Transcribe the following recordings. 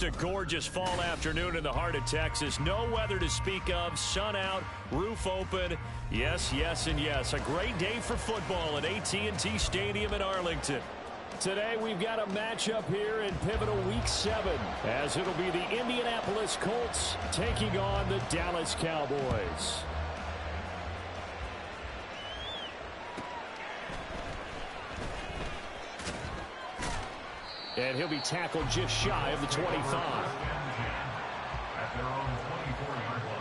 A gorgeous fall afternoon in the heart of Texas. No weather to speak of. Sun out, roof open. Yes, yes, and yes. A great day for football at AT&T Stadium in Arlington. Today we've got a matchup here in pivotal week 7, as it'll be the Indianapolis Colts taking on the Dallas Cowboys. And he'll be tackled just shy of the 25. At their own 24-yard line.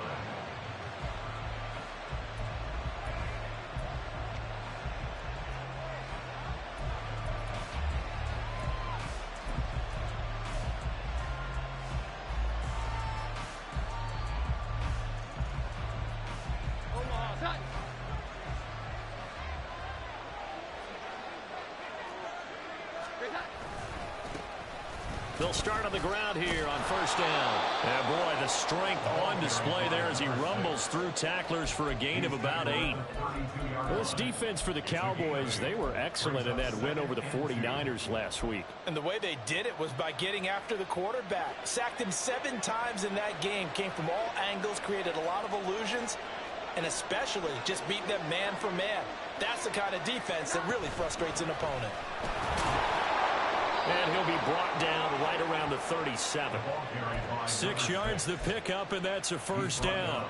They'll start on the ground here on first down. And boy, the strength on display there as he rumbles through tacklers for a gain of about 8. Well, this defense for the Cowboys, they were excellent in that win over the 49ers last week. And the way they did it was by getting after the quarterback. Sacked him 7 times in that game. Came from all angles, created a lot of illusions, and especially just beat them man for man. That's the kind of defense that really frustrates an opponent. And he'll be brought down right around the 37. 6 yards the pickup, and that's a first down.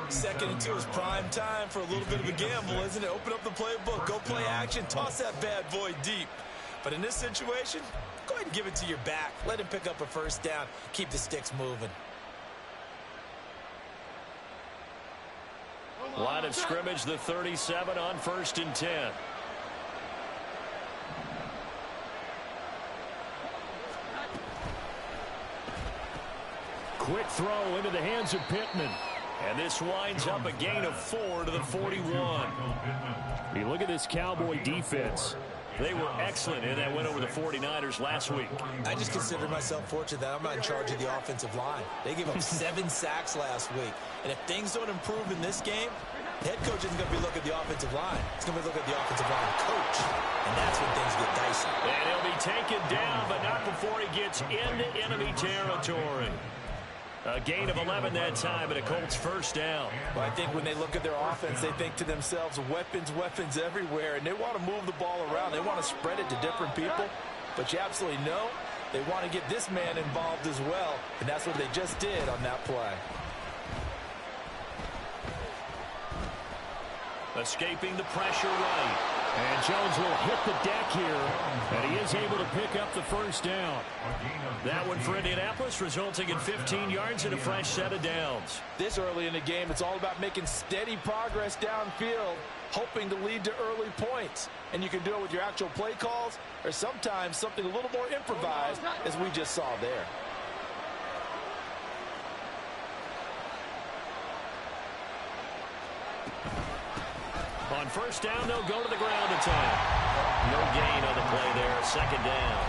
2nd and 2 is prime time for a little bit of a gamble, isn't it? Open up the playbook, go play action, toss that bad boy deep. But in this situation, go ahead and give it to your back. Let him pick up a first down. Keep the sticks moving. Line of scrimmage, the 37 on 1st and 10. Quick throw into the hands of Pittman. And this winds up a gain of 4 to the 41. You look at this Cowboy defense. They were excellent in that win over the 49ers last week. I just consider myself fortunate that I'm not in charge of the offensive line. They gave up 7 sacks last week. And if things don't improve in this game, the head coach isn't going to be looking at the offensive line. He's going to be looking at the offensive line coach. And that's when things get dicey. And he'll be taken down, but not before he gets into enemy territory. A gain of 11 that time, and a Colts first down. Well, I think when they look at their offense, they think to themselves, weapons, weapons everywhere, and they want to move the ball around. They want to spread it to different people, but you absolutely know they want to get this man involved as well, and that's what they just did on that play. Escaping the pressure right. And Jones will hit the deck here, and he is able to pick up the first down. That one for Indianapolis, resulting in 15 yards and a fresh set of downs. This early in the game, it's all about making steady progress downfield, hoping to lead to early points. And you can do it with your actual play calls, or sometimes something a little more improvised, as we just saw there. On first down, they'll go to the ground attack. No gain on the play there. 2nd down.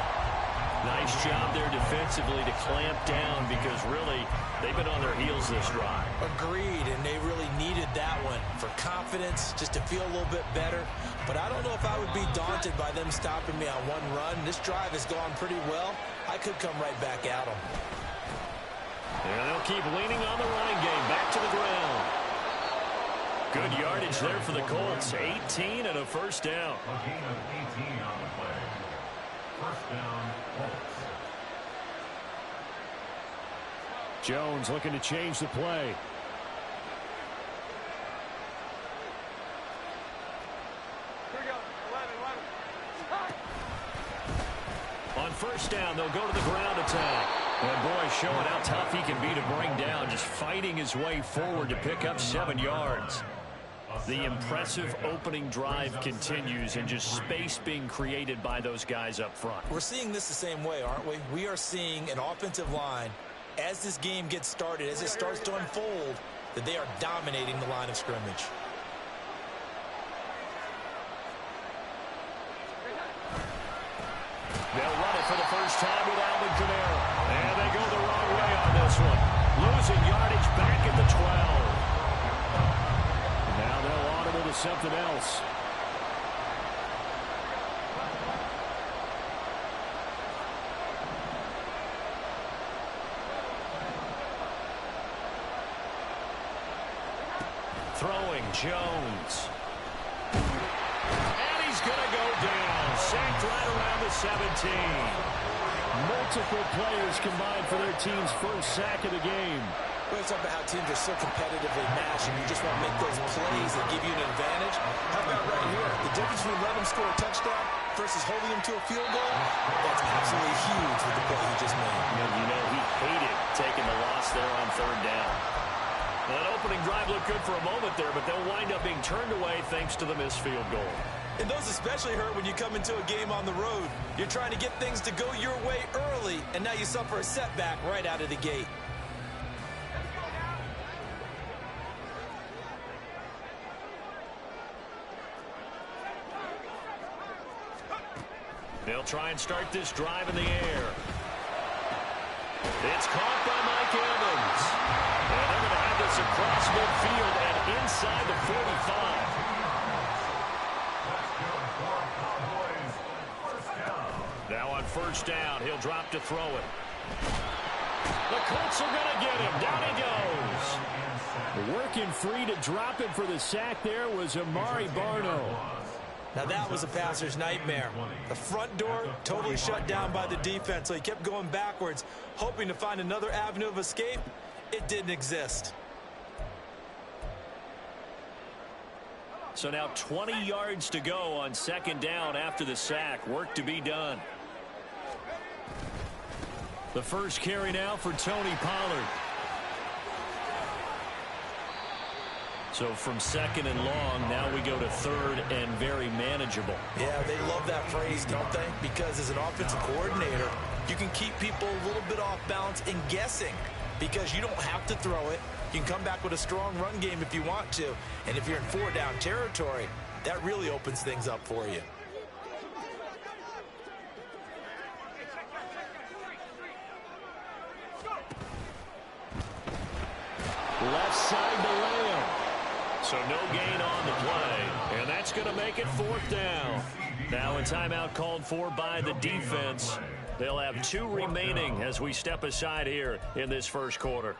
Nice job there defensively to clamp down, because really they've been on their heels this drive. Agreed, and they really needed that one for confidence, just to feel a little bit better. But I don't know if I would be daunted by them stopping me on one run. This drive has gone pretty well. I could come right back at them. And they'll keep leaning on the running game. Back to the ground. Good yardage there for the Colts. 18 and a first down. A gain of 18 on the play. First down, Colts. Jones looking to change the play. Here we go. 11. On first down, they'll go to the ground attack. And boy, showing how tough he can be to bring down, just fighting his way forward to pick up 7 yards. The impressive opening drive continues, and just space being created by those guys up front. We're seeing this the same way, aren't we? We are seeing an offensive line, as this game gets started, as it starts to unfold, that they are dominating the line of scrimmage. They'll run it for the first time with Alvin Kamara. And they go the wrong way on this one. Losing yardage back at the 12. Now they'll audible to something else. Throwing, Jones. And he's going to go down. Sacked right around the 17. Multiple players combined for their team's first sack of the game. We're talking about how teams are so competitively matched, and you just want to make those plays that give you an advantage. How about right here? The difference between letting them score a touchdown versus holding them to a field goal, that's absolutely huge with the play he just made. You know, he hated taking the loss there on third down. Well, that opening drive looked good for a moment there, but they'll wind up being turned away thanks to the missed field goal. And those especially hurt when you come into a game on the road. You're trying to get things to go your way early, and now you suffer a setback right out of the gate. They'll try and start this drive in the air. It's caught by Mike Evans. And they're going to have this across midfield and inside the 45. Now on first down, he'll drop to throw it. The Colts are going to get him. Down he goes. Working free to drop him for the sack there was Amari Barno. Now that was a passer's nightmare. The front door totally shut down by the defense, so he kept going backwards, hoping to find another avenue of escape. It didn't exist. So now 20 yards to go on second down after the sack. Work to be done. The first carry now for Tony Pollard. So from second and long, now we go to third and very manageable. Yeah, they love that phrase, don't they? Because as an offensive coordinator, you can keep people a little bit off balance and guessing because you don't have to throw it. You can come back with a strong run game if you want to. And if you're in four-down territory, that really opens things up for you. Left side to Lamb. So no gain on the play, and that's going to make it fourth down. Now a timeout called for by the defense. They'll have 2 remaining as we step aside here in this first quarter.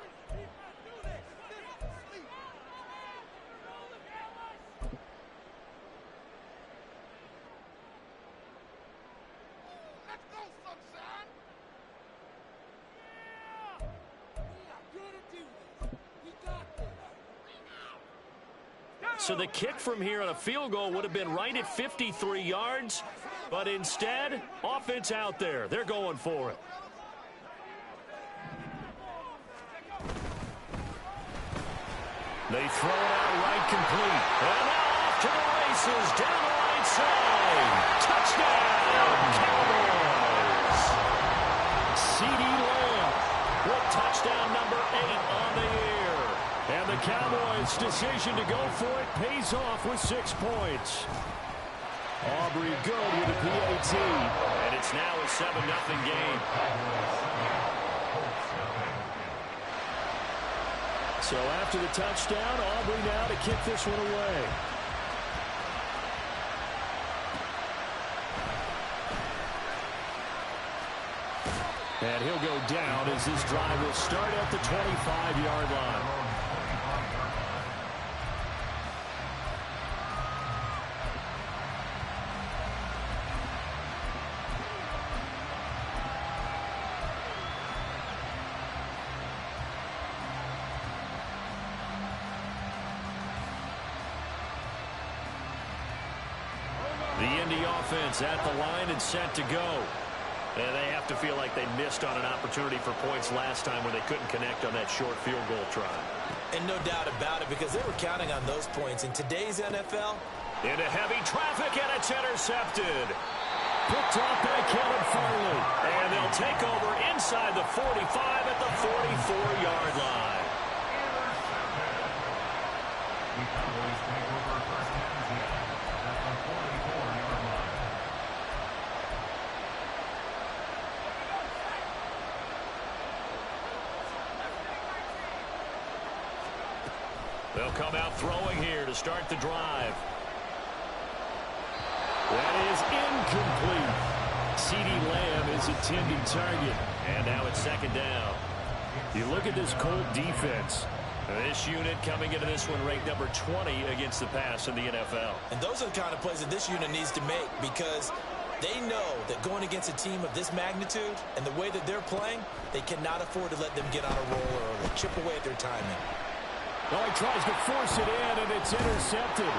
So the kick from here on a field goal would have been right at 53 yards. But instead, offense out there. They're going for it. They throw it out right complete. And off to the races down the right side. Touchdown, Cowboys. C.D. Lamb with touchdown number 8 on the year. And the Cowboys' decision to go for it pays off with 6 points. Aubrey good with a PAT. And it's now a 7-0 game. So after the touchdown, Aubrey now to kick this one away. And he'll go down as this drive will start at the 25-yard line. The Indy offense at the line and set to go. And they have to feel like they missed on an opportunity for points last time when they couldn't connect on that short field goal try. And no doubt about it, because they were counting on those points. In today's NFL, into heavy traffic, and it's intercepted. Picked off by Caleb Farley. And they'll take over inside the 45 at the 44-yard line. They'll come out throwing here to start the drive. That is incomplete. C.D. Lamb is intended target. And now it's second down. You look at this Colt defense. This unit coming into this one ranked number 20 against the pass in the NFL. And those are the kind of plays that this unit needs to make, because they know that going against a team of this magnitude and the way that they're playing, they cannot afford to let them get on a roll early, chip away at their timing. Oh, he tries to force it in, and it's intercepted.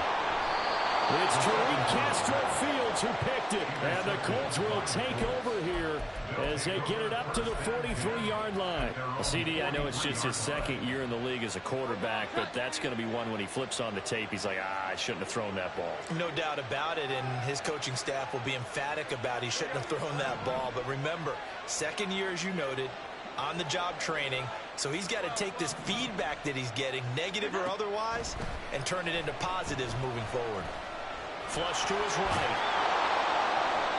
It's Tariq Castro Fields who picked it. And the Colts will take over here as they get it up to the 43-yard line. Well, CD, I know it's just his second year in the league as a quarterback, but that's going to be one when he flips on the tape. He's like, I shouldn't have thrown that ball. No doubt about it, and his coaching staff will be emphatic about he shouldn't have thrown that ball. But remember, second year, as you noted, on-the-job training. So he's got to take this feedback that he's getting, negative or otherwise, and turn it into positives moving forward. Flush to his right.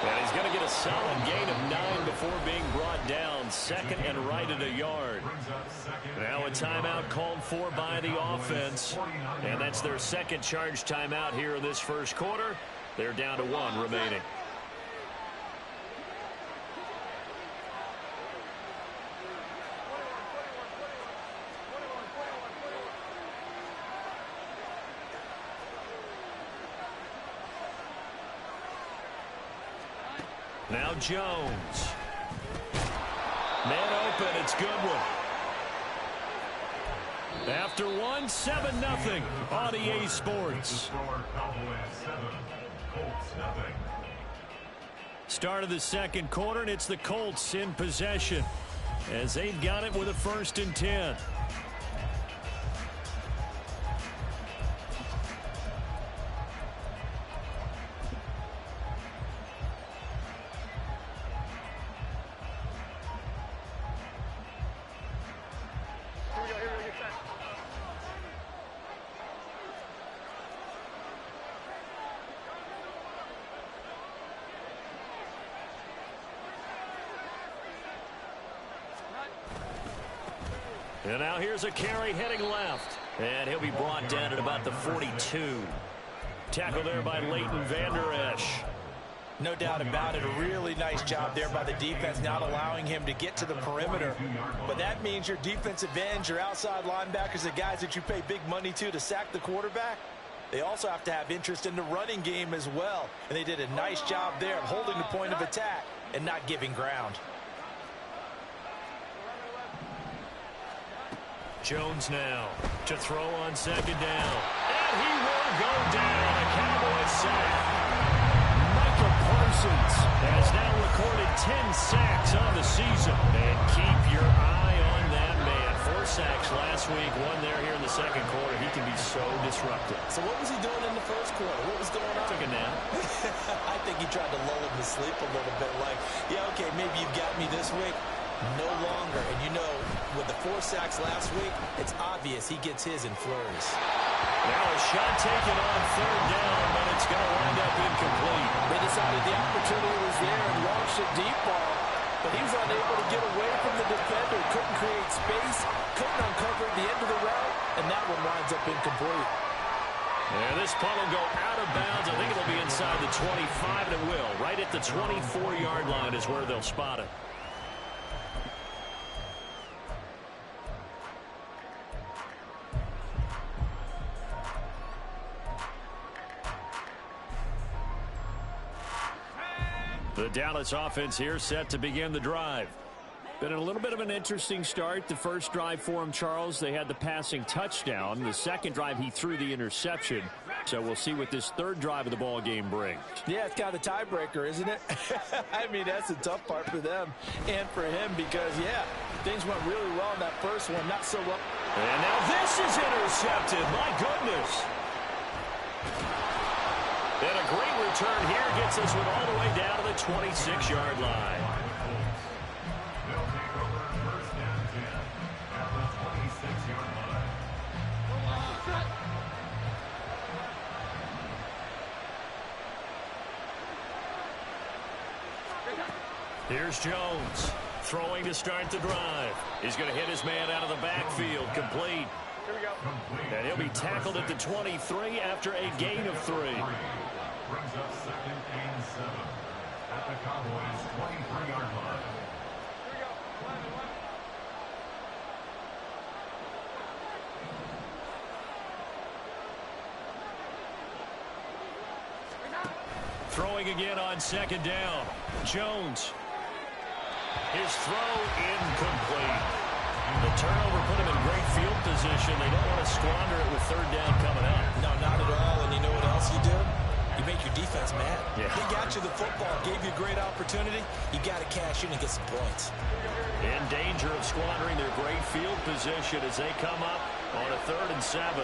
And he's going to get a solid gain of 9 before being brought down. Second and right at a yard. Now a timeout called for by the offense. And that's their second charge timeout here in this first quarter. They're down to 1 remaining. Now Jones. Man open, it's Goodwin. After 1, 7-0 on EA Sports. Start of the second quarter, and it's the Colts in possession as they've got it with a 1st and 10. And now here's a carry heading left. And he'll be brought down at about the 42. Tackled there by Leighton Vander Esch. No doubt about it. A really nice job there by the defense, not allowing him to get to the perimeter. But that means your defensive ends, your outside linebackers, the guys that you pay big money to sack the quarterback, they also have to have interest in the running game as well. And they did a nice job there of holding the point of attack and not giving ground. Jones now to throw on second down. And he will go down. A Cowboys sack. Michael Parsons has now recorded 10 sacks on the season. And keep your eye on that man. 4 sacks last week, 1 there here in the second quarter. He can be so disruptive. So what was he doing in the first quarter? What was going on? Took a nap. I think he tried to lull him to sleep a little bit. Like, yeah, okay, maybe you've got me this week. No longer. And you know, with the 4 sacks last week, it's obvious he gets his in flurries. Now a shot taken on third down, but it's going to wind up incomplete. They decided the opportunity was there and launched a deep ball, but he was unable to get away from the defender. Couldn't create space, couldn't uncover the end of the route, and that one winds up incomplete. And this punt will go out of bounds. I think it'll be inside the 25, and it will. Right at the 24-yard line is where they'll spot it. The Dallas offense here set to begin the drive. Been a little bit of an interesting start. The first drive for him, Charles, they had the passing touchdown. The second drive, he threw the interception. So we'll see what this third drive of the ball game brings. Yeah, it's kind of the tiebreaker, isn't it? I mean, that's the tough part for them and for him because, yeah, things went really well in that first one, not so well. And now this is intercepted. My goodness. And a great return here gets us all the way down to the 26-yard line. Here's Jones throwing to start the drive. He's going to hit his man out of the backfield. Complete. Here we go. And he'll be tackled at the 23 after a gain of 3. Brings up 2nd and 7 at the Cowboys' 23-yard line. Here we go. Throwing again on second down. Jones. His throw incomplete. The turnover put him in great field position. They don't want to squander it with third down coming up. No, not at all. And you know what else you do? You make your defense mad. Yeah. He got you the football, gave you a great opportunity. You got to cash in and get some points. In danger of squandering their great field position as they come up on a 3rd and 7.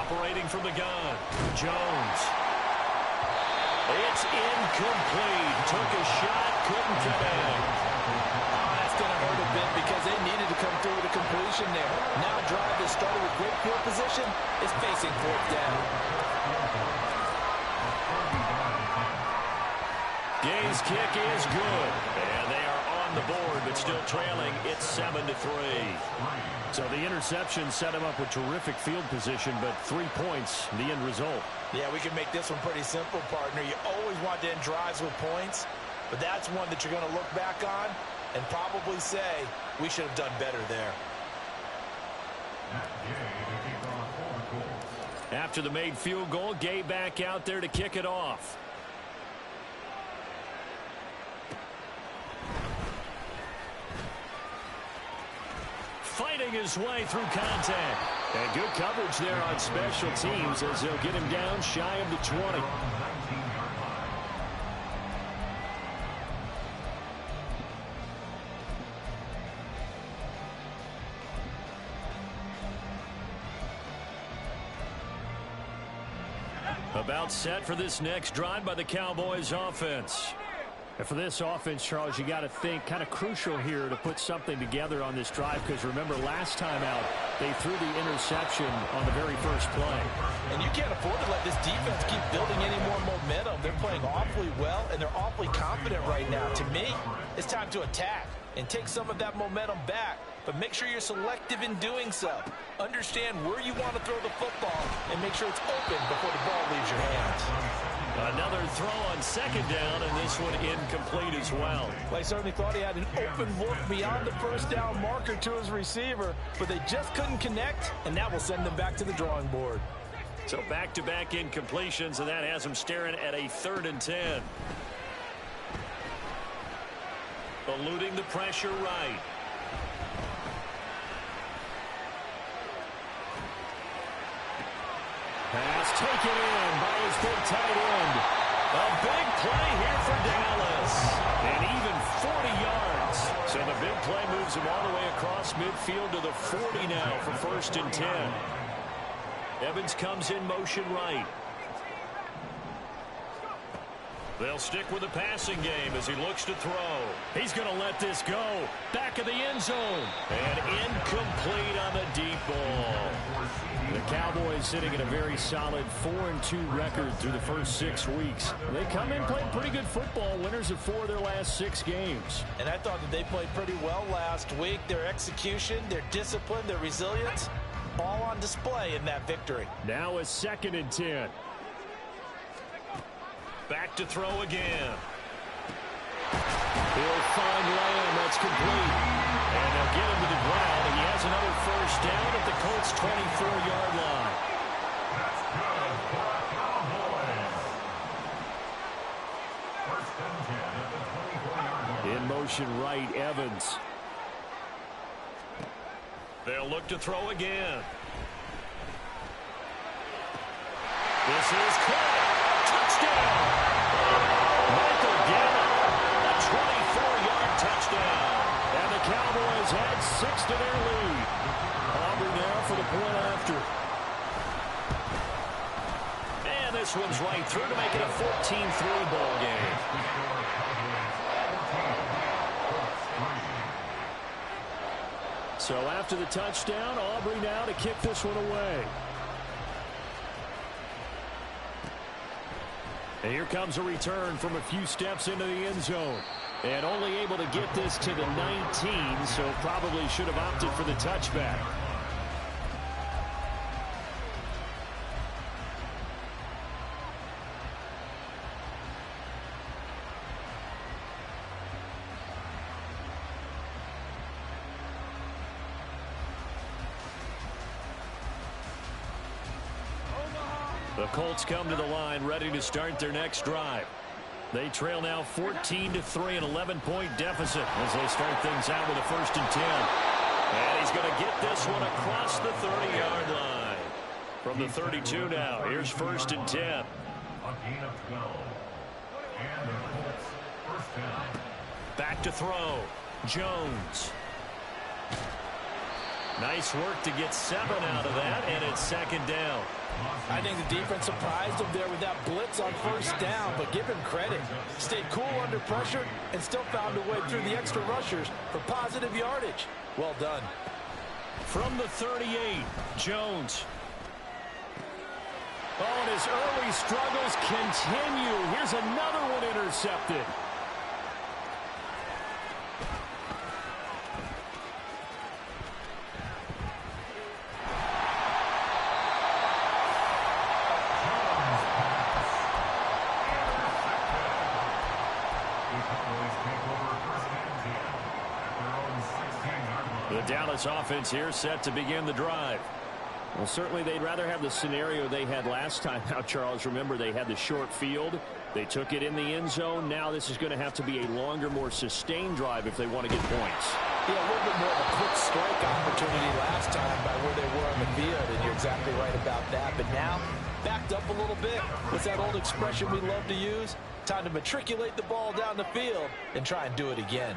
Operating from the gun, Jones. It's incomplete. Took a shot, couldn't connect. Oh, that's going to hurt a bit because they needed to come through with a completion there. Now drive that started with great field position is facing 4th down. Gay's kick is good. And they are on the board, but still trailing. It's 7-3. So the interception set him up with terrific field position, but 3 points, the end result. Yeah, we can make this one pretty simple, partner. You always want to end drives with points, but that's one that you're going to look back on and probably say, we should have done better there. After the made field goal, Gay back out there to kick it off. Fighting his way through contact. And good coverage there on special teams as they'll get him down shy of the 20. About set for this next drive by the Cowboys offense. And for this offense, Charles, you got to think kind of crucial here to put something together on this drive, because remember last time out they threw the interception on the very first play. And you can't afford to let this defense keep building any more momentum. They're playing awfully well, and they're awfully confident right now. To me, it's time to attack and take some of that momentum back. But make sure you're selective in doing so. Understand where you want to throw the football and make sure it's open before the ball leaves your hands. Another throw on second down, and this one incomplete as well. Well, I certainly thought he had an open look beyond the first down marker to his receiver, but they just couldn't connect, and that will send them back to the drawing board. So back-to-back incompletions, and that has them staring at a 3rd and 10. Eluding the pressure right. Pass taken in by his big tight end. A big play here for Dallas. And even 40 yards. So the big play moves him all the way across midfield to the 40 now for 1st and 10. Evans comes in motion right. They'll stick with the passing game as he looks to throw. He's going to let this go. Back of the end zone. And incomplete on the deep ball. The Cowboys sitting at a very solid 4-2 record through the first 6 weeks. They come in playing pretty good football, winners of 4 of their last 6 games. And I thought that they played pretty well last week. Their execution, their discipline, their resilience, all on display in that victory. Now a 2nd and 10. Back to throw again. He'll find Lamb. That's complete. And they'll get him to the ground, and he has another first down at the Colts' 24-yard line. That's good for the Cowboys. 1st and 10 at the 24-yard line. In motion right, Evans. They'll look to throw again. This is caught. Touchdown. Michael Gallup, a 24-yard touchdown. And the Cowboys add 6 to their lead. Aubrey now for the point after. And this one's right through to make it a 14-3 ball game. So after the touchdown, Aubrey now to kick this one away. And here comes a return from a few steps into the end zone. And only able to get this to the 19, so probably should have opted for the touchback. Colts come to the line ready to start their next drive. They trail now 14-3, an 11-point deficit as they start things out with a 1st and 10. And he's going to get this one across the 30-yard line. From the 32 now, here's 1st and 10. A gain of 12. And the Colts, 1st down. Back to throw. Jones. Nice work to get 7 out of that, and it's 2nd down. I think the defense surprised him there with that blitz on 1st down, but give him credit. Stayed cool under pressure and still found a way through the extra rushers for positive yardage. Well done. From the 38, Jones. Oh, and his early struggles continue. Here's another one intercepted. The Dallas offense here set to begin the drive. Well, certainly they'd rather have the scenario they had last time out, Charles. Remember, they had the short field. They took it in the end zone. Now this is going to have to be a longer, more sustained drive if they want to get points. Yeah, a little bit more of a quick strike opportunity last time by where they were on the field, and you're exactly right about that. But now, backed up a little bit. What's that old expression we love to use? Time to matriculate the ball down the field and try and do it again.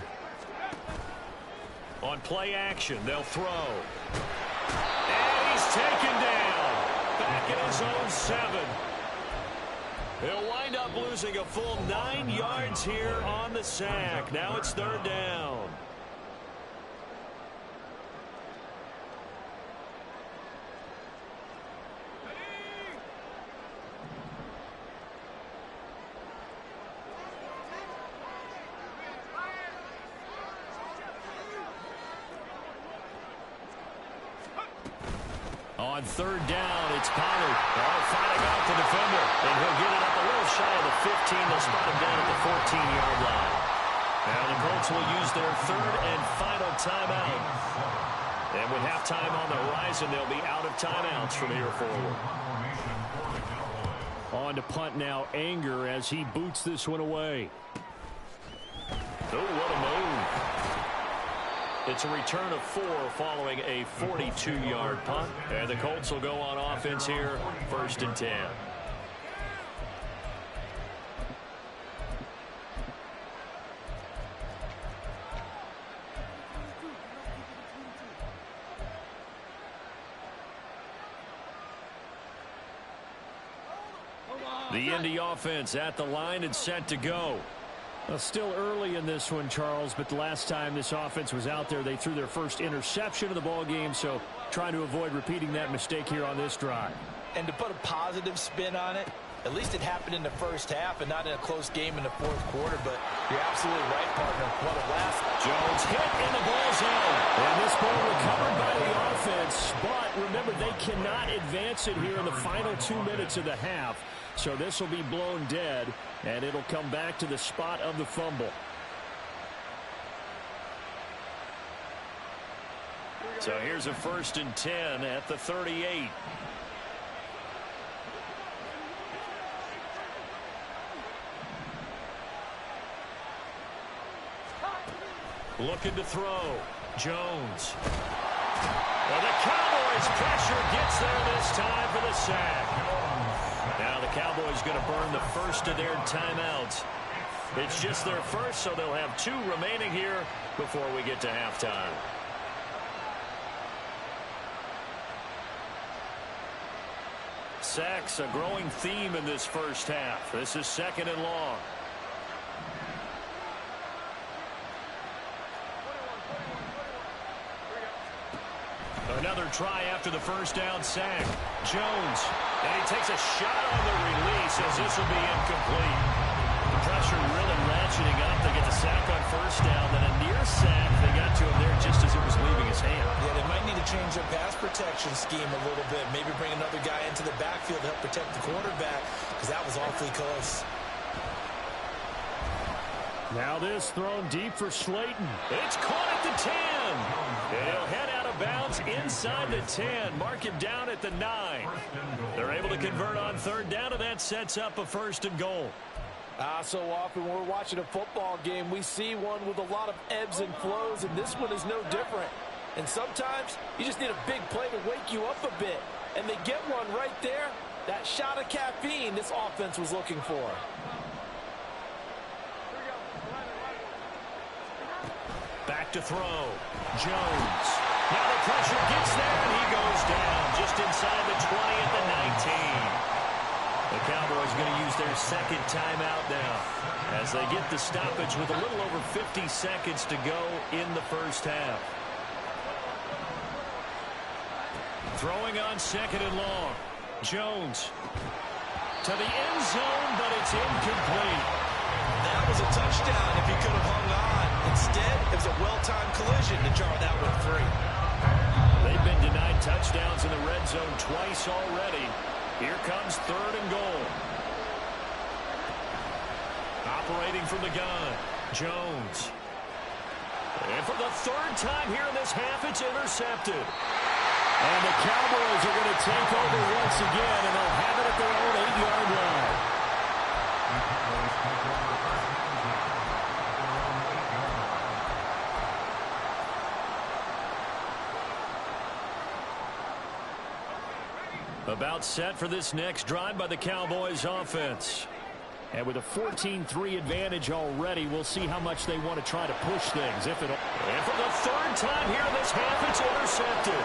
On play action, they'll throw. And he's taken down. Back in his own 7. He'll wind up losing a full 9 yards here on the sack. Now it's 3rd down. On 3rd down, it's Pollard. Oh, fighting out the defender. And he'll get it up a little shy of the 15. They'll spot him down at the 14-yard line. Now the Colts will use their 3rd and final timeout. And with halftime on the horizon, they'll be out of timeouts from here forward. On to punt now, Anger, as he boots this one away. Oh, what a move. It's a return of 4 following a 42-yard punt. And the Colts will go on offense here, 1st and 10. The Indy offense at the line and set to go. Well, still early in this one, Charles, but the last time this offense was out there, they threw their first interception of the ball game, so trying to avoid repeating that mistake here on this drive. And to put a positive spin on it, at least it happened in the 1st half and not in a close game in the 4th quarter, but you're absolutely right, partner. What a last. Jones hit in the ball zone. And this ball recovered by the offense, but remember, they cannot advance it here in the final 2 minutes of the half. So this will be blown dead, and it'll come back to the spot of the fumble. So here's a 1st and 10 at the 38. Looking to throw. Jones. Well, the Cowboys' pressure gets there this time for the sack. Now the Cowboys going to burn the first of their timeouts. It's just their first, so they'll have 2 remaining here before we get to halftime. Sacks, a growing theme in this 1st half. This is 2nd and long. Another try after the 1st down sack. Jones, and he takes a shot on the release as this will be incomplete. The pressure really ratcheting up. They get the sack on 1st down, then a near sack. They got to him there just as it was leaving his hand. Yeah, they might need to change their pass protection scheme a little bit. Maybe bring another guy into the backfield to help protect the quarterback, because that was awfully close. Now this thrown deep for Slayton. It's caught at the 10. And he'll head out of bounds inside the 10. Mark it down at the 9. They're able to convert on third down, and that sets up a 1st and goal. So often when we're watching a football game, we see one with a lot of ebbs and flows, and this one is no different. And sometimes you just need a big play to wake you up a bit. And they get one right there. That shot of caffeine this offense was looking for. Back to throw. Jones. Now the pressure gets there, and he goes down just inside the 20 at the 19. The Cowboys going to use their second timeout now as they get the stoppage with a little over 50 seconds to go in the first half. Throwing on 2nd and long. Jones to the end zone, but it's incomplete. That was a touchdown if he could have hung on. Instead, it was a well-timed collision to jar that one free. They've been denied touchdowns in the red zone twice already. Here comes 3rd and goal. Operating from the gun, Jones. And for the 3rd time here in this half, it's intercepted. And the Cowboys are going to take over once again, and they'll have it at their own 8-yard line. About set for this next drive by the Cowboys offense. And with a 14-3 advantage already, we'll see how much they want to try to push things. And for the 3rd time here in this half, it's intercepted.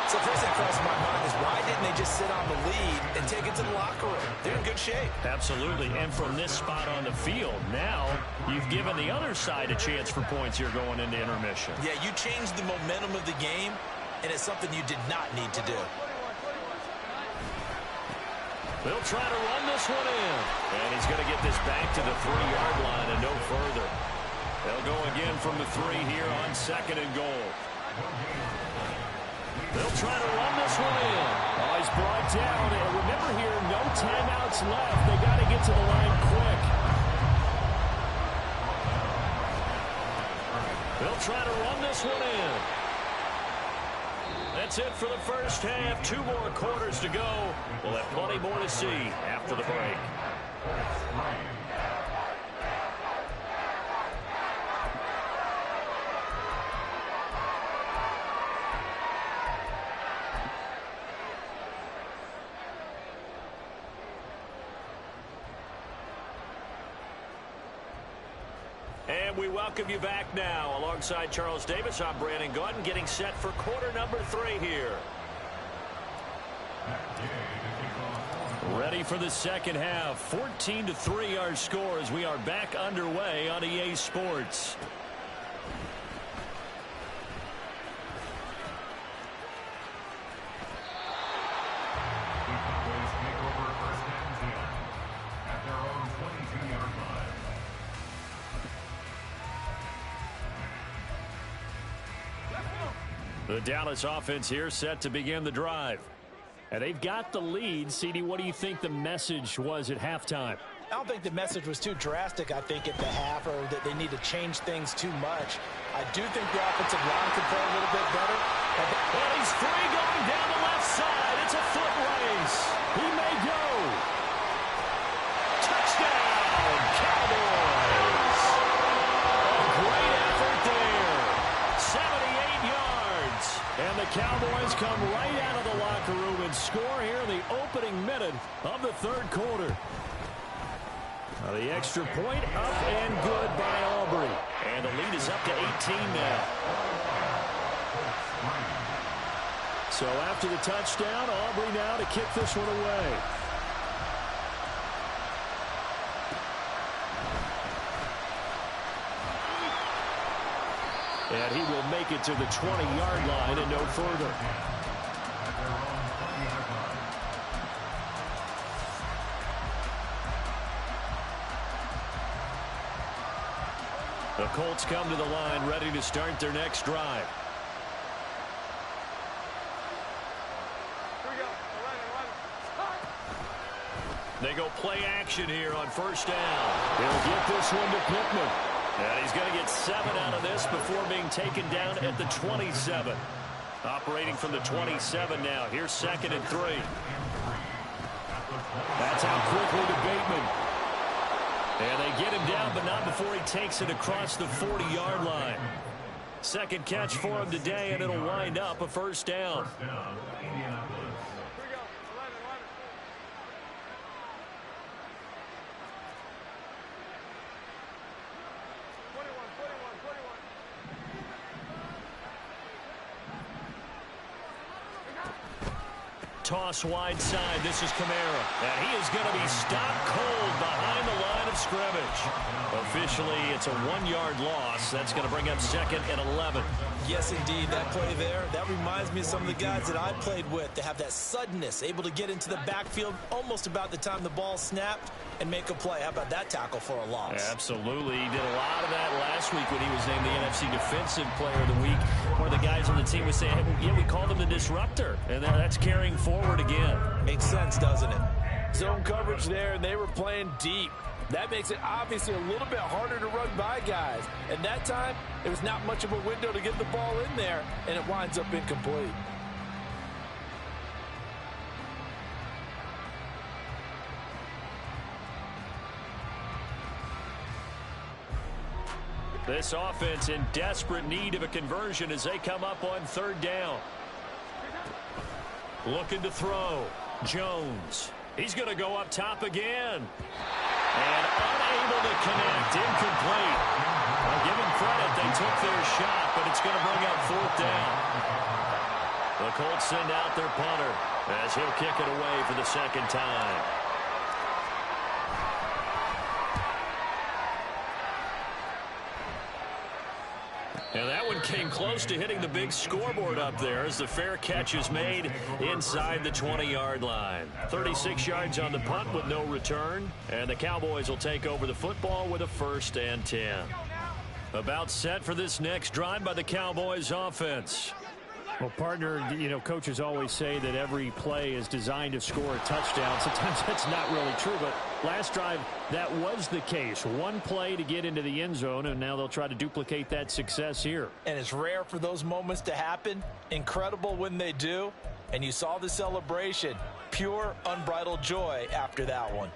So the first thing that crosses my mind is why didn't they just sit on the lead and take it to the locker room? They're in good shape. Absolutely. And from this spot on the field, now you've given the other side a chance for points here going into intermission. Yeah, you changed the momentum of the game, and it's something you did not need to do. They'll try to run this one in. And he's going to get this back to the 3-yard line and no further. They'll go again from the 3 here on 2nd and goal. They'll try to run this one in. Oh, he's brought down. And remember here, no timeouts left. They got to get to the line quick. They'll try to run this one in. That's it for the first half. 2 more quarters to go. We'll have plenty more to see after the break. And we welcome you back now. Alongside Charles Davis, I'm Brandon Gaudin, getting set for quarter number 3 here. Ready for the second half. 14-3 our score as we are back underway on EA Sports. The Dallas offense here set to begin the drive. And they've got the lead. CD, what do you think the message was at halftime? I don't think the message was too drastic, I think, at the half, or that they need to change things too much. I do think the offensive line could play a little bit better. And he's free going down the left side. It's a foot race. He may go. Touchdown, Cowboys. A great effort there. 78 yards. And the Cowboys come right out of the locker room and score here in the opening minute of the 3rd quarter. The extra point up and good by Aubrey. And the lead is up to 18 now. So after the touchdown, Aubrey now to kick this one away. And he will make it to the 20-yard line and no further. The Colts come to the line ready to start their next drive. They go play action here on 1st down. They'll get this one to Pittman. And he's going to get 7 out of this before being taken down at the 27. Operating from the 27 now. Here's 2nd and 3. That's out quickly to Bateman. And they get him down, but not before he takes it across the 40-yard line. Second catch for him today, and it'll wind up a first down. Toss wide side. This is Kamara. And he is going to be stopped cold behind the line of scrimmage. Officially, it's a 1-yard loss. That's going to bring up 2nd and 11. Yes, indeed. That play there, that reminds me of some of the guys that I played with. They have that suddenness, able to get into the backfield almost about the time the ball snapped and make a play. How about that tackle for a loss? Absolutely. He did a lot of that last week when he was named the NFC Defensive Player of the Week. One of the guys on the team was saying, hey, yeah, we called him the disruptor. And that's carrying forward again. Makes sense, doesn't it? Zone coverage there, and they were playing deep. That makes it obviously a little bit harder to run by guys. And that time, it was not much of a window to get the ball in there, and it winds up incomplete. This offense in desperate need of a conversion as they come up on 3rd down. Looking to throw. Jones. He's going to go up top again. And unable to connect. Incomplete. Well, give him credit. They took their shot, but it's going to bring up 4th down. The Colts send out their punter as he'll kick it away for the 2nd time. And that one came close to hitting the big scoreboard up there as the fair catch is made inside the 20-yard line. 36 yards on the punt with no return. And the Cowboys will take over the football with a 1st and 10. About set for this next drive by the Cowboys offense. Well, partner, you know, coaches always say that every play is designed to score a touchdown. Sometimes that's not really true, but last drive, that was the case. One play to get into the end zone, and now they'll try to duplicate that success here. And it's rare for those moments to happen. Incredible when they do. And you saw the celebration. Pure, unbridled joy after that one.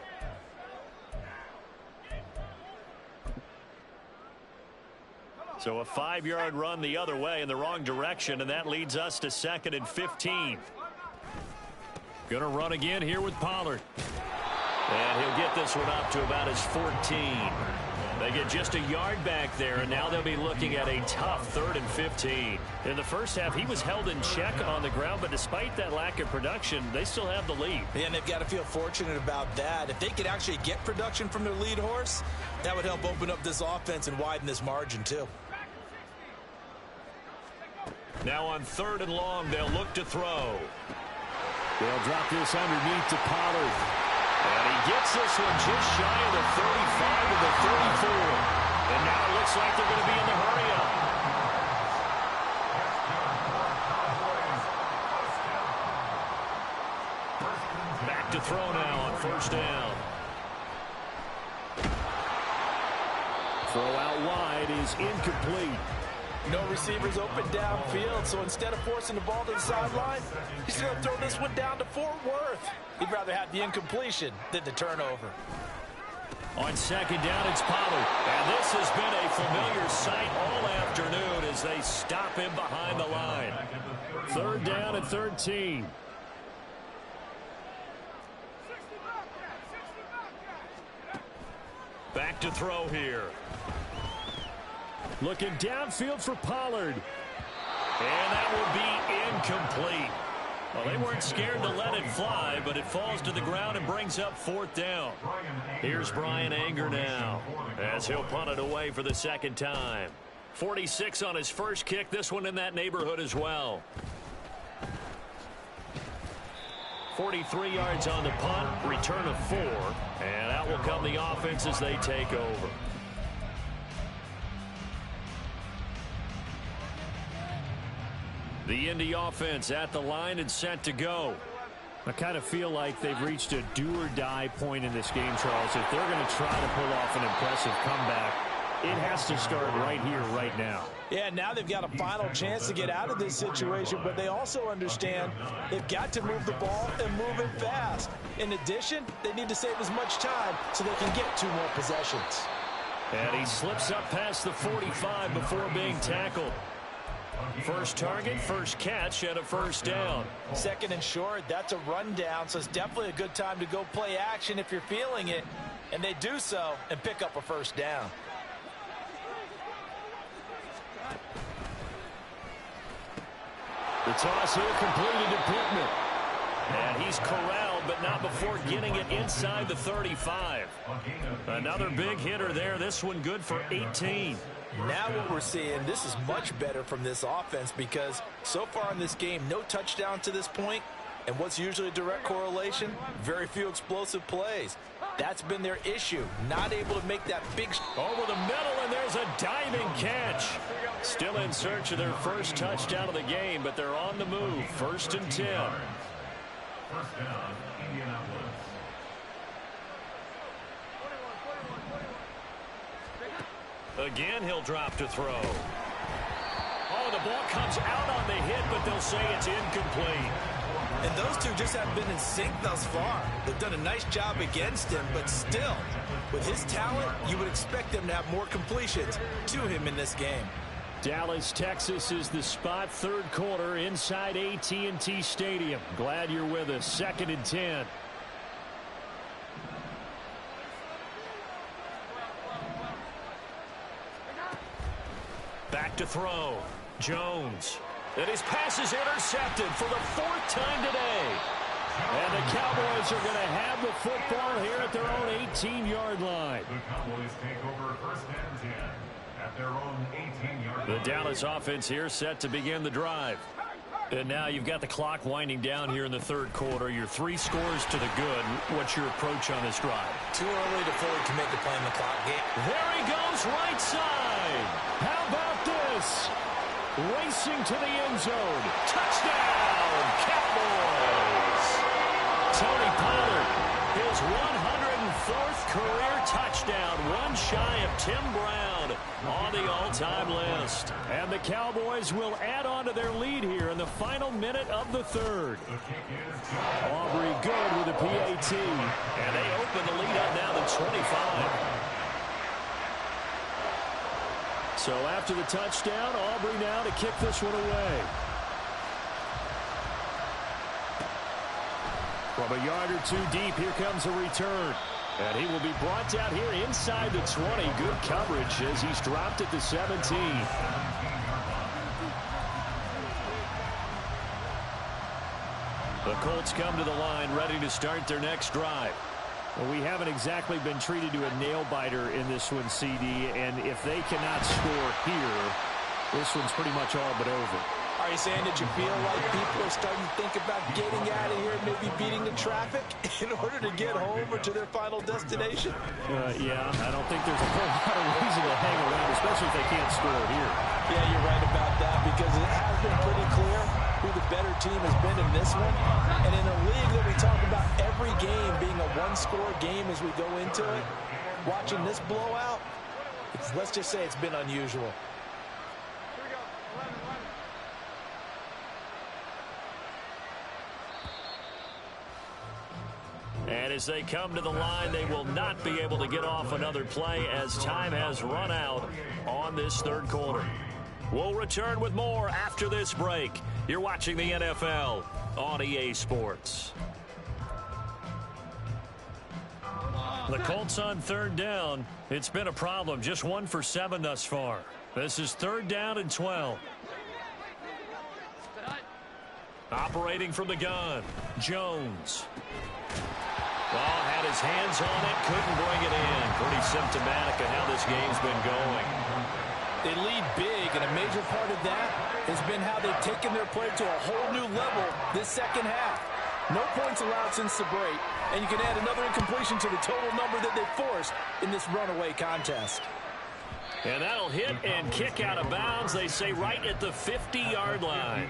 So a 5-yard run the other way in the wrong direction, and that leads us to 2nd and 15. Going to run again here with Pollard. And he'll get this one up to about his 14. They get just a yard back there, and now they'll be looking at a tough 3rd and 15. In the first half, he was held in check on the ground, but despite that lack of production, they still have the lead. And they've got to feel fortunate about that. If they could actually get production from their lead horse, that would help open up this offense and widen this margin too. Now on 3rd and long, they'll look to throw. They'll drop this underneath to Pollard. And he gets this one just shy of the 35 to the 34. And now it looks like they're going to be in the hurry-up. Back to throw now on 1st down. Throw out wide is incomplete. No receivers open downfield, so instead of forcing the ball to the sideline, he's going to throw this one down to Fort Worth. He'd rather have the incompletion than the turnover. On 2nd down, it's Pollard. And this has been a familiar sight all afternoon as they stop him behind the line. 3rd down and 13. Back to throw here. Looking downfield for Pollard. And that will be incomplete. Well, they weren't scared to let it fly, but it falls to the ground and brings up 4th down. Here's Brian Anger now as he'll punt it away for the 2nd time. 46 on his first kick. This one in that neighborhood as well. 43 yards on the punt. Return of 4. And out will come the offense as they take over. The Indy offense at the line and set to go. I kind of feel like they've reached a do-or-die point in this game, Charles. If they're going to try to pull off an impressive comeback, It has to start right here, right now. Yeah, now they've got a final chance to get out of this situation, but they also understand they've got to move the ball and move it fast. In addition, they need to save as much time so they can get 2 more possessions. And he slips up past the 45 before being tackled. First target, first catch, and a first down. Second and short, that's a rundown, so it's definitely a good time to go play action if you're feeling it. And they do so and pick up a first down. The toss here completed to Pittman. And he's corralled, but not before getting it inside the 35. Another big hitter there. This one good for 18. Now what we're seeing, this is much better from this offense because so far in this game, no touchdown to this point. And what's usually a direct correlation? Very few explosive plays. That's been their issue. Not able to make that big... Over the middle, and there's a diving catch. Still in search of their first touchdown of the game, but they're on the move. 1st and 10. First down, Indianapolis. Again, he'll drop to throw. Oh, the ball comes out on the hit, but they'll say it's incomplete. And those two just haven't been in sync thus far. They've done a nice job against him, but still, with his talent, you would expect them to have more completions to him in this game. Dallas, Texas is the spot. 3rd quarter inside AT&T Stadium. Glad you're with us. 2nd and 10. Back to throw. Jones. And his pass is intercepted for the 4th time today. And the Cowboys are going to have the football here at their own 18-yard line. The Cowboys take over 1st and 10 at their own 18-yard line. The Dallas offense here set to begin the drive. And now you've got the clock winding down here in the 3rd quarter. Your 3 scores to the good. What's your approach on this drive? Too early to fully commit to playing the clock game. There he goes, right side. How about this? Racing to the end zone. Touchdown, Cowboys. Tony Pollard, his 104th career touchdown, one shy of Tim Brown on the all-time list. And the Cowboys will add on to their lead here in the final minute of the 3rd. Aubrey good with a PAT. And they open the lead up now to 25. So after the touchdown, Aubrey now to kick this one away. From a yard or 2 deep, here comes a return. And he will be brought down here inside the 20. Good coverage as he's dropped at the 17. The Colts come to the line ready to start their next drive. Well, we haven't exactly been treated to a nail-biter in this one, CD, and if they cannot score here, this one's pretty much all but over. Are you saying that you feel like people are starting to think about getting out of here, maybe beating the traffic in order to get home or to their final destination? Yeah, I don't think there's a whole lot of reason to hang around, especially if they can't score here. Yeah, you're right about that because it has been pretty clear who the better team has been in this one. And in a league that we talk about every game being a one-score game as we go into it, watching this blowout, let's just say it's been unusual. And as they come to the line, they will not be able to get off another play as time has run out on this 3rd quarter. We'll return with more after this break. You're watching the NFL on EA Sports. The Colts on 3rd down. It's been a problem. Just 1 for 7 thus far. This is 3rd down and 12. Operating from the gun, Jones. Ball had his hands on it, couldn't bring it in. Pretty symptomatic of how this game's been going. They lead big, and a major part of that has been how they've taken their play to a whole new level this 2nd half. No points allowed since the break, and you can add another incompletion to the total number that they forced in this runaway contest. And that'll hit and kick out of bounds, they say, right at the 50-yard line.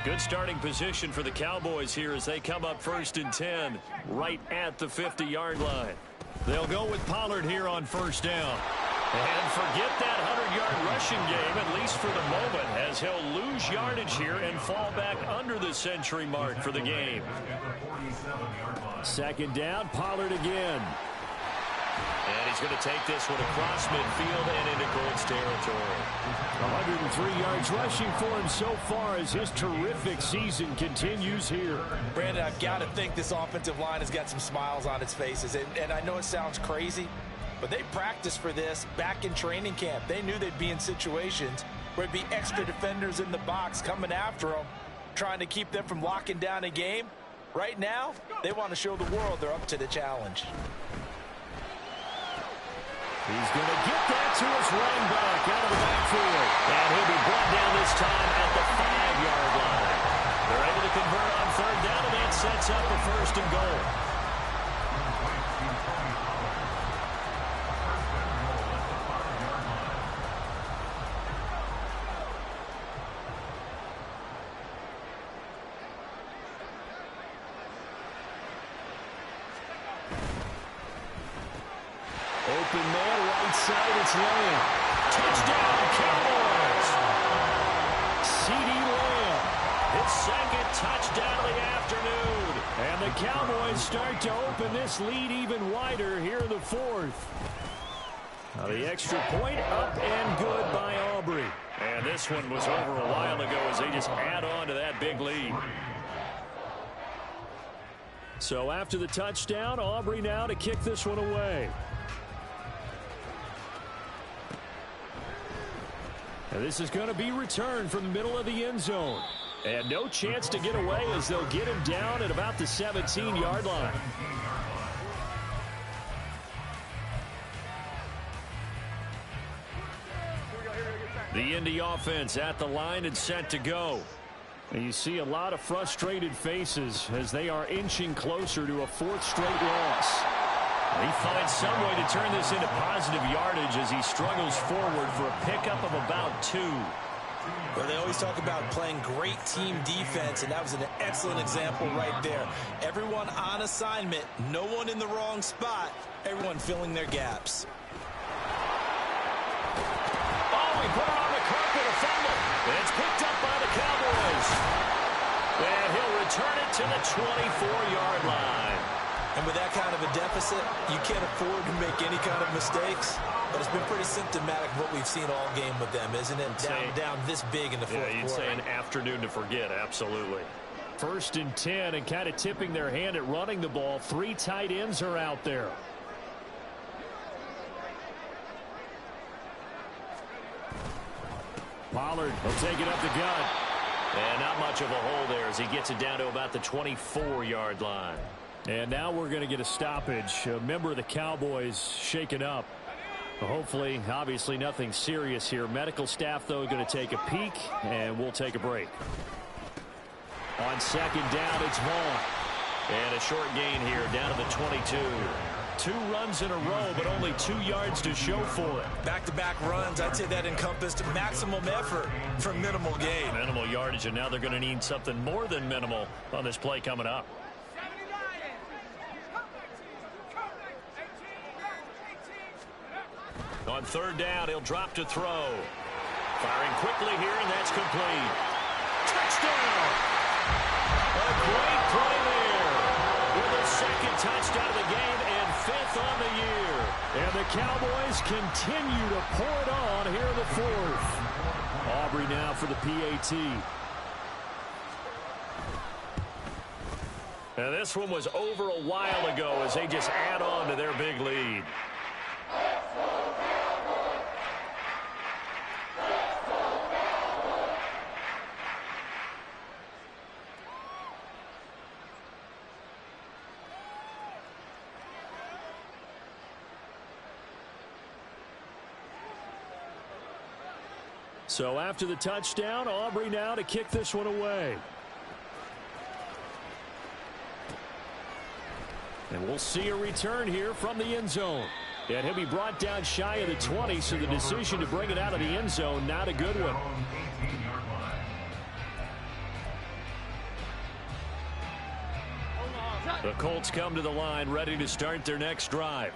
Good starting position for the Cowboys here as they come up 1st and 10 right at the 50-yard line. They'll go with Pollard here on 1st down. And forget that 100-yard rushing game, at least for the moment, as he'll lose yardage here and fall back under the century mark for the game. 2nd down, Pollard again. And he's going to take this one across midfield and into Colts territory. 103 yards rushing for him so far as his terrific season continues here. Brandon, I've got to think this offensive line has got some smiles on its faces. And I know it sounds crazy, but they practiced for this back in training camp. They knew they'd be in situations where it'd be extra defenders in the box coming after them, trying to keep them from locking down a game. Right now, they want to show the world they're up to the challenge. He's going to get that to his running back out of the backfield. And he'll be brought down this time at the 5-yard line. They're able to convert on 3rd down, and that sets up a 1st and goal. Open man, right side, it's Lamb. Touchdown, Cowboys! CeeDee Lamb. His 2nd touchdown of the afternoon. And the Cowboys start to open this lead even wider here in the 4th. Now the extra point up and good by Aubrey. And this one was over a while ago as they just add on to that big lead. So after the touchdown, Aubrey now to kick this one away. And this is going to be returned from the middle of the end zone. And no chance to get away as they'll get him down at about the 17-yard line. The Indy offense at the line and set to go. And you see a lot of frustrated faces as they are inching closer to a 4th straight loss. He finds some way to turn this into positive yardage as he struggles forward for a pickup of about 2. Well, they always talk about playing great team defense, and that was an excellent example right there. Everyone on assignment, no one in the wrong spot, everyone filling their gaps. Oh, he put it on the carpet, a fumble. It's picked up by the Cowboys. And he'll return it to the 24-yard line. And with that kind of a deficit, you can't afford to make any kind of mistakes. But it's been pretty symptomatic of what we've seen all game with them, isn't it? Down this big in the 4th quarter. Yeah, you'd say an afternoon to forget, absolutely. 1st and 10 and kind of tipping their hand at running the ball. 3 tight ends are out there. Pollard will take it up the gut. And not much of a hole there as he gets it down to about the 24-yard line. And now we're going to get a stoppage. A member of the Cowboys shaken up. Hopefully, obviously nothing serious here. Medical staff, though, going to take a peek, and we'll take a break. On 2nd down, it's Vaughn. And a short gain here, down to the 22. 2 runs in a row, but only 2 yards to show for it. Back-to-back runs, I'd say that encompassed maximum effort for minimal gain. Minimal yardage, and now they're going to need something more than minimal on this play coming up. On 3rd down, he'll drop to throw. Firing quickly here, and that's complete. Touchdown! A great play there. With a 2nd touchdown of the game and 5th on the year. And the Cowboys continue to pour it on here in the 4th. Aubrey now for the PAT. And this one was over a while ago as they just add on to their big lead. So after the touchdown, Aubrey now to kick this one away. And we'll see a return here from the end zone. And he'll be brought down shy of the 20, so the decision to bring it out of the end zone, not a good one. Colts come to the line, ready to start their next drive.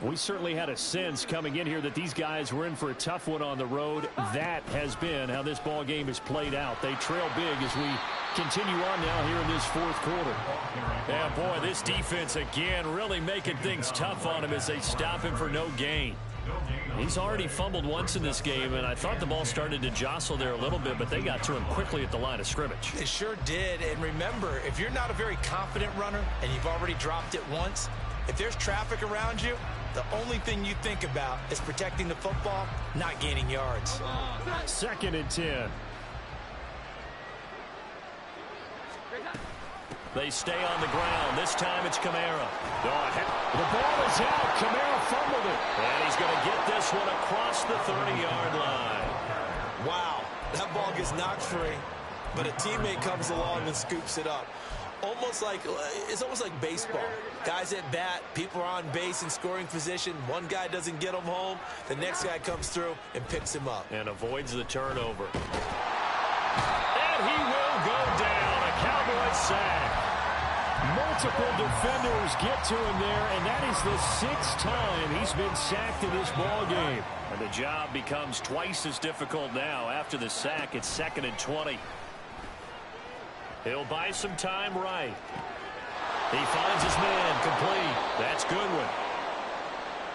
We certainly had a sense coming in here that these guys were in for a tough one on the road. That has been how this ball game has played out. They trail big as we continue on now here in this fourth quarter. Yeah, boy, this defense again really making things tough on him as they stop him for no gain. He's already fumbled once in this game, and I thought the ball started to jostle there a little bit, but they got to him quickly at the line of scrimmage. It sure did, and remember, if you're not a very confident runner and you've already dropped it once, if there's traffic around you, the only thing you think about is protecting the football, not gaining yards. 2nd and 10. They stay on the ground. This time it's Kamara. The ball is out. Kamara fumbled it. And he's going to get this one across the 30-yard line. Wow, that ball gets knocked free, but a teammate comes along and scoops it up. It's almost like baseball. Guys at bat, people are on base in scoring position. One guy doesn't get him home. The next guy comes through and picks him up. And avoids the turnover. And he will go down. A Cowboys sack. Multiple defenders get to him there, and that is the 6th time he's been sacked in this ball game. And the job becomes twice as difficult now. After the sack, it's 2nd and 20. He'll buy some time right. He finds his man complete. That's Goodwin.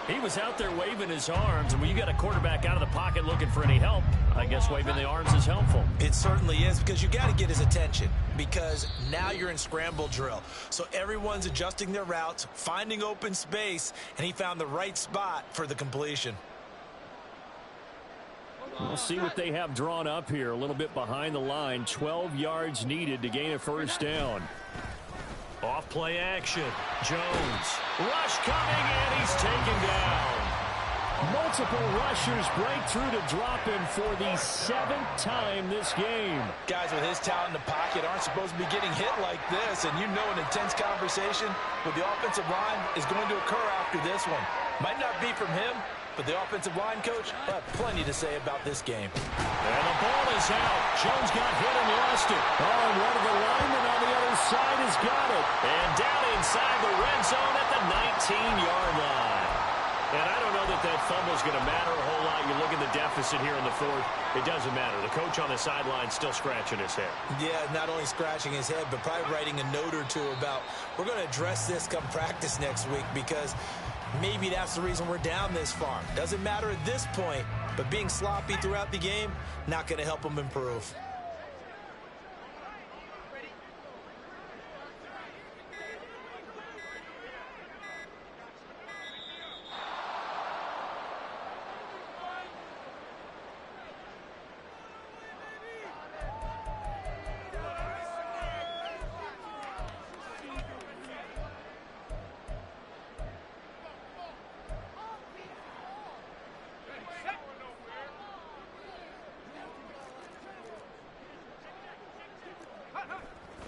He was out there waving his arms, and when you got a quarterback out of the pocket looking for any help, I guess waving the arms is helpful. It certainly is, because you got to get his attention, because now you're in scramble drill. So everyone's adjusting their routes, finding open space, and he found the right spot for the completion. We'll see what they have drawn up here. A little bit behind the line. 12 yards needed to gain a first down. Off play action. Jones. Rush coming, and he's taken down. Multiple rushers break through to drop him for the 7th time this game. Guys with his talent in the pocket aren't supposed to be getting hit like this, and you know an intense conversation with the offensive line is going to occur after this one. Might not be from him, but the offensive line coach will have plenty to say about this game. And the ball is out. Jones got hit and lost it. Oh, and one of the linemen on the other side has got it. And down inside the red zone at the 19-yard line. And I don't know that fumble is going to matter a whole lot. You look at the deficit here in the 4th. It doesn't matter. The coach on the sideline still scratching his head. Yeah, not only scratching his head, but probably writing a note or two about, we're going to address this come practice next week, because maybe that's the reason we're down this far. Doesn't matter at this point, but being sloppy throughout the game, not going to help him improve.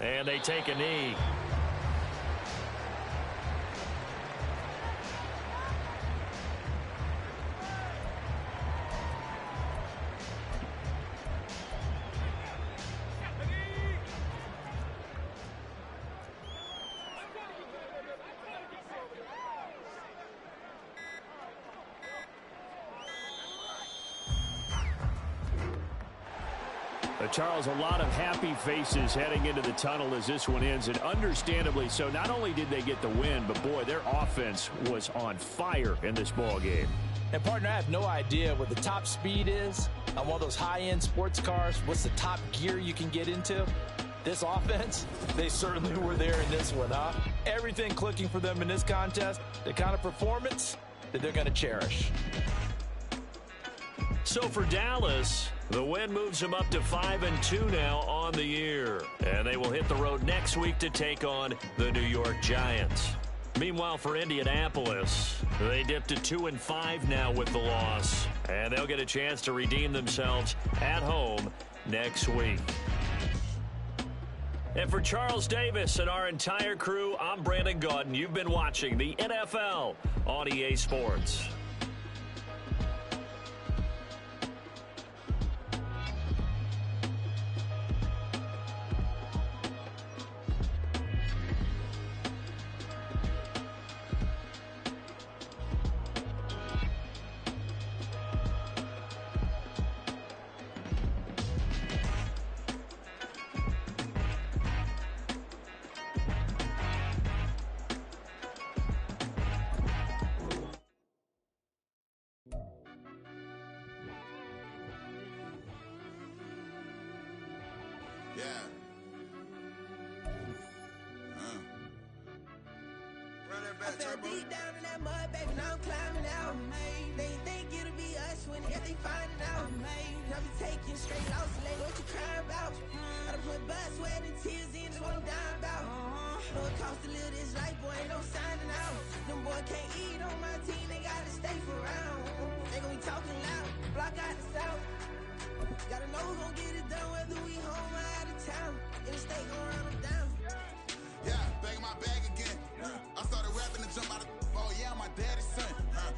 And they take a knee. Charles, a lot of happy faces heading into the tunnel as this one ends, and understandably so. Not only did they get the win, but boy, their offense was on fire in this ball game. And partner, I have no idea what the top speed is on one of those high-end sports cars. What's the top gear you can get into? This offense, they certainly were there in this one, huh? Everything clicking for them in this contest, the kind of performance that they're going to cherish. So for Dallas, the win moves them up to 5-2 now on the year. And they will hit the road next week to take on the New York Giants. Meanwhile, for Indianapolis, they dipped to 2-5 now with the loss. And they'll get a chance to redeem themselves at home next week. And for Charles Davis and our entire crew, I'm Brandon Gaudin. You've been watching the NFL on EA Sports. I fell deep down in that mud, baby, now I'm climbing out. They think it'll be us when they find it out. I be taking straight loss, like what you crying about? Gotta put blood, sweat, and tears in, that's what I'm dying about. Know it costs to live this life, boy, ain't no signing out. Them boy can't eat on my team, they gotta stay for round. They gon' be talking loud, block out the south. Gotta know who gon' get it done, whether we home or out of town. In the state gon' run them down. Yeah, back in my bag again. I started rapping and jump out of oh yeah, I'm my daddy's son.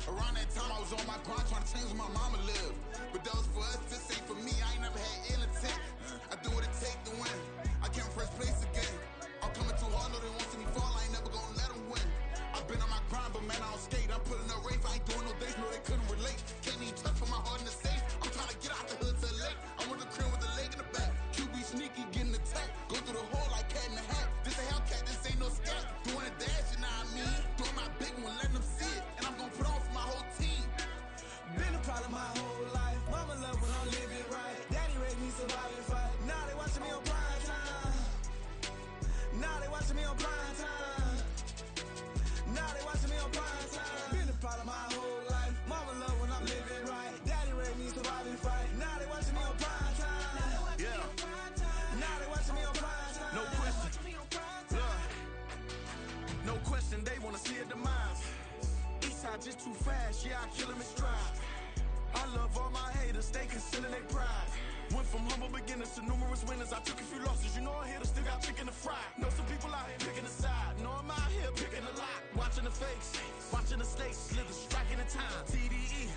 Around that time I was on my grind trying to change where my mama lived. But that was for us, this ain't for me. I ain't never had ill intent. I do what it take to win. I came first place again. I'm coming too hard, no they won't see me fall. I ain't never gonna let them win. I've been on my grind, but man I don't skate. I'm putting up race, I ain't doing no days, no they couldn't relate. Can't even touch for my heart in the safe. I'm trying to get out the hood to the lake. I'm with the crib with the leg in the back. QB sneaky, getting attacked. Go through the hole like cat in the hat. This a Hellcat, this ain't no scat. Doing a dash, you know what I mean? Doing my big one, letting them see it. And I'm gonna put on for my whole team. Been a problem my whole life. Mama love when I'm living right. Daddy raised me surviving fight. Now they watching me on prime time. Now they watching me on prime time. Now they watching me on prime time. Been a problem my whole life. Mama love when I'm living right. Daddy raised me surviving fight. Now they watching me on prime time. Yeah. Now they watching me on prime time. No question. No question, they wanna see a demise. Eastside just too fast, yeah, I kill him in stride. I love all my haters, they consider they pride. Went from humble beginners to numerous winners. I took a few losses, you know I hit her, still got chicken to fry. Know some people out here picking a side, know I'm out here picking a lot. Watching the fakes, watching the stakes, slither, striking the time. TDE,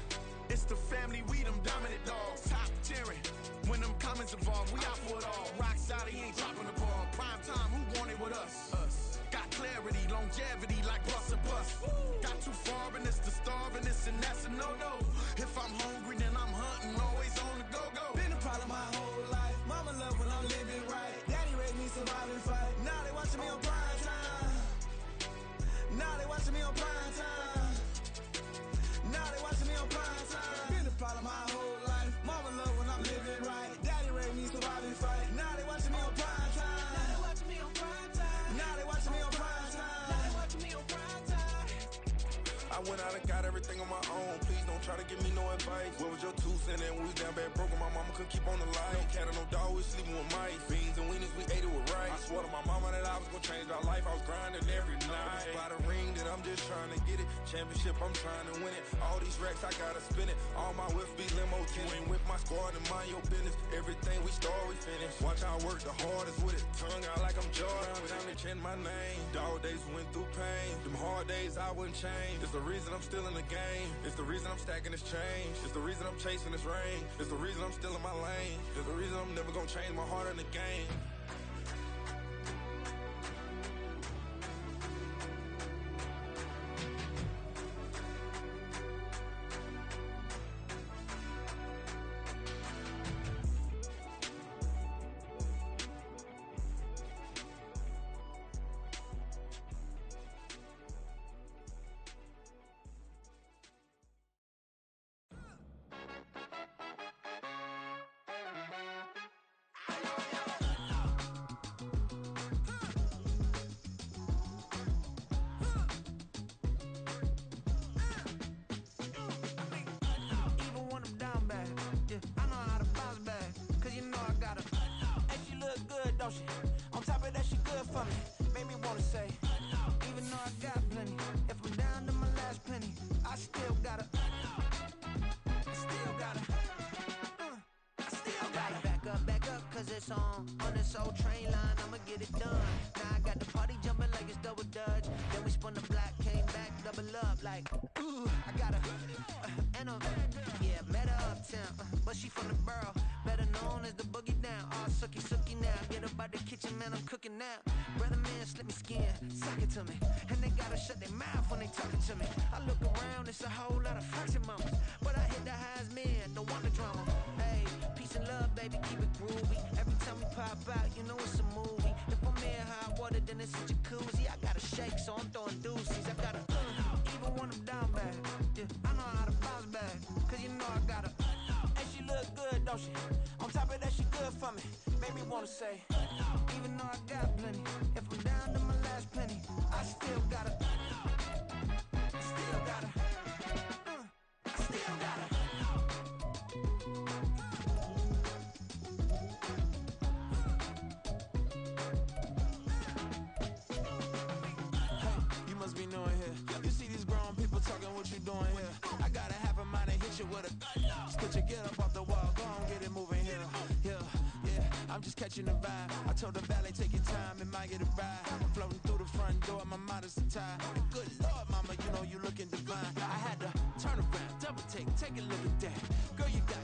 it's the family, we them dominant dogs. Top tiering, when them comments involved, we out for it all. Rock solid, he ain't dropping the ball. Prime time, who want it with us? Got clarity, longevity, like bus and bus. Got too far in this to starve in this, and that's a no-no. If I'm hungry, then I'm hunting, always on the go-go. Been a problem my whole life. Mama love when I'm living right. Daddy raised me surviving fight. Now they watching me on prime time. Now they watching me on prime time. Now they watching me on prime time. Been a problem my whole life. Mama love when I'm living right. Daddy raised me surviving fight. Now they watching me on prime time. Now they watching me on prime time. Now they watching me on prime time. Now they watching me on prime time. I went out and got everything on my own. Please don't try to give me no advice. What was your 2 cents? And we was down bad broke, and my mama couldn't keep on the light. No cat or no dog, we sleeping with mice. Beans and weenies, we ate it with rice. I swore to my mama that I was gonna change our life. I was grinding every night. By the ring that I'm just trying to get it. Championship, I'm trying to win it. All these racks, I gotta spin it. All my whips be limo. You ain't with my squad and mind your business. Everything we start, we finish. Watch I work the hardest with it. Tongue out like I'm Jordan. Down to chant my name. Dog days went through pain. Them hard days I wouldn't change. It's the reason I'm still in the game. It's the reason I'm stacking this change. It's the reason I'm chasing this rain. It's the reason I'm still in my lane. It's the reason I'm never gonna change my heart in the game. On top of that, she good for me. Made me wanna say, even though I got plenty, if I'm down to my last penny, I still gotta back up, cause it's on this old train line, I'ma get it done. Now I got the party jumping like it's double dutch. Then we spun the block, came back, double up, like, ooh, I got a, and a, yeah, met her uptown, but she from the borough, better known as the boogie down. All sucky now, get up out the kitchen, man, I'm cooking now. Brother man, slip me skin, suck it to me, and they gotta shut their mouth when they talking to me. I look around, it's a whole lot of flirting mamas, but I hit the highs, man, don't want the drama. Hey, peace and love, baby, keep it groovy. Every time we pop out, you know it's a movie. If I'm in hot water, then it's a jacuzzi. I gotta shake, so I'm throwing deuces. I gotta, even when I'm down bad, yeah, I know how to bounce back, cause you know I gotta, and she look good, don't she? On top of that, she good for me. Made me wanna say, even though I got plenty, if I'm down to my last penny, I still gotta must be new in here. You see these grown people talking, what you doing here? I got a half a mind to hit you with a put your get up off the wall, go on, get it moving here. Yeah, I'm just catching the vibe. I told the valet, take your time, it might get a ride. Floating through the front door, my modest attire. Good Lord, mama, you know you looking divine. I had to turn around, double take a look at that. Girl, you got